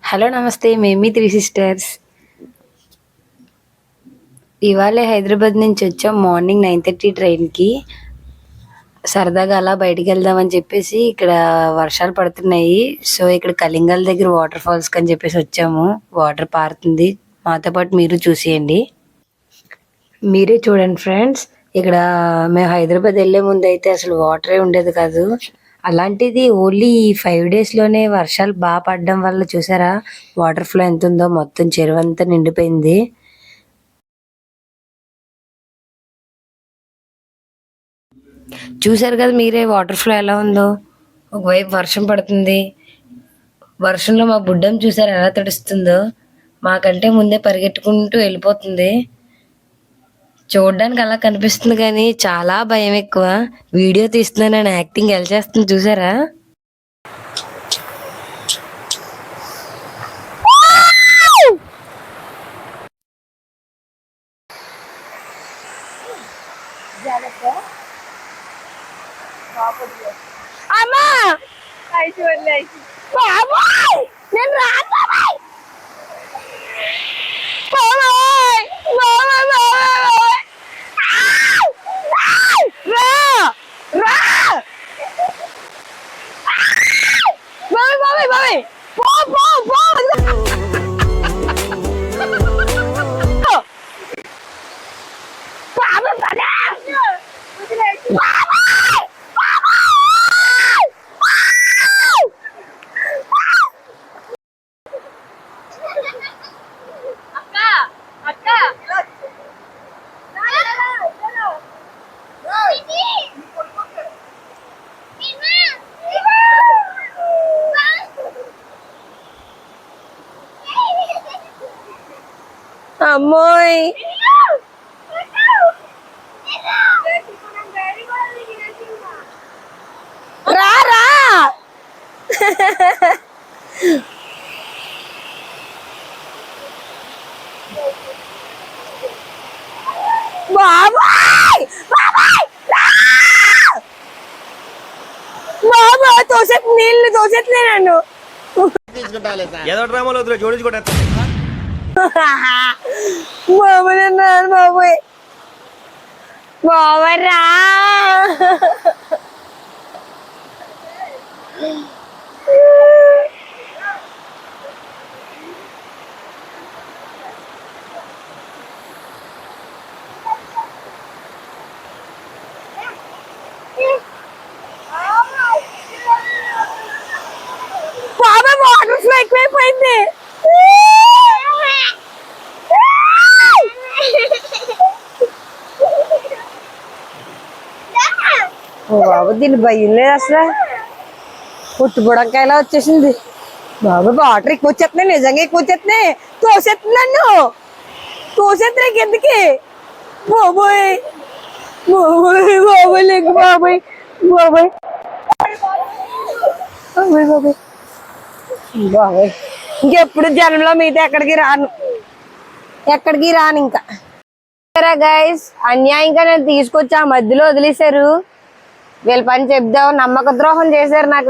Hello నమస్తే, మేము three sisters. ఇవాళే హైదరాబాద్ నుంచి వచ్చాం. మార్నింగ్ 9:30 ట్రైన్కి. సరదాగా అలా బయటికి వెళ్దామని చెప్పేసి ఇక్కడ వర్షాలు పడుతున్నాయి. సో ఇక్కడ కలింగాల దగ్గర వాటర్ ఫాల్స్ అని చెప్పేసి వచ్చాము. వాటర్ పారుతుంది, మాతో పాటు మీరు చూసేయండి. మీరే చూడండి ఫ్రెండ్స్. ఇక్కడ మేము హైదరాబాద్ వెళ్ళే ముందు అయితే అసలు వాటరే ఉండేది కాదు. అలాంటిది ఓన్లీ 5 డేస్లోనే వర్షాలు బాగా పడడం వల్ల చూసారా వాటర్ ఫ్లో ఎంత ఉందో. మొత్తం చెరువు అంతా నిండిపోయింది. చూసారు కదా మీరే వాటర్ ఫ్లో ఎలా ఉందో. ఒకవైపు వర్షం పడుతుంది, వర్షంలో మా బుడ్డం చూసారు ఎలా తడుస్తుందో. మాకంటే ముందే పరిగెట్టుకుంటూ వెళ్ళిపోతుంది. చూడడానికి అలా కనిపిస్తుంది కానీ చాలా భయం ఎక్కువ. వీడియో తీస్తున్నానని యాక్టింగ్ ఎలా చేస్తుంది చూసారా. అమ్మోయ్ రా రా. బాబాయ్ బాబాయ్ తోసేపు నీళ్ళు తోసేట్లే నన్ను. ఏదో డ్రామాలో జోడించుకుంటా బాబాయ్ అన్నాను. బాబాయ్ బాబాయ్ రా. బాబాయ్ వాటర్ ఫ్లో ఎక్కువైపోయింది. బాబు దీన్ని భయం లేదు అసలు. పుట్టుబుడంకాయలా వచ్చేసింది. బాబు వాటర్ ఎక్కువ వచ్చేస్తున్నాయి, నిజంగా ఎక్కువ వచ్చేస్తున్నాయి. తోసేస్తుంది నన్ను, తోసేస్తున్నాయి కిందకి. బాబోయ్ బాబోయ్ బాబోయ్ లేకు బాబోయ్ బాబోయ్ బాబోయ్ బాబోయ్ బాబోయ్. ఇంకెప్పుడు జన్మలో మీతో ఎక్కడికి రాను, ఎక్కడికి రాను ఇంకా. గైస్ అన్యాయంగా నేను తీసుకొచ్చి ఆ మధ్యలో వదిలేశారు. వీళ్ళ పని చెప్దాం, నమ్మక ద్రోహం చేశారు నాకు.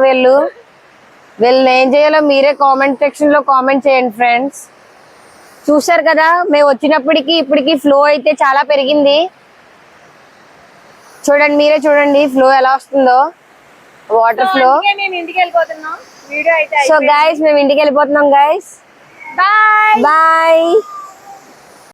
వీళ్ళని ఏం చేయాలో మీరే కామెంట్ సెక్షన్ లో కామెంట్ చేయండి ఫ్రెండ్స్. చూసారు కదా మేము వచ్చినప్పటికి ఇప్పటికి ఫ్లో అయితే చాలా పెరిగింది. చూడండి, మీరే చూడండి ఫ్లో ఎలా వస్తుందో, వాటర్ ఫ్లో. సో గైస్ మేము ఇంటికి వెళ్ళిపోతున్నాం గైస్. Bye bye.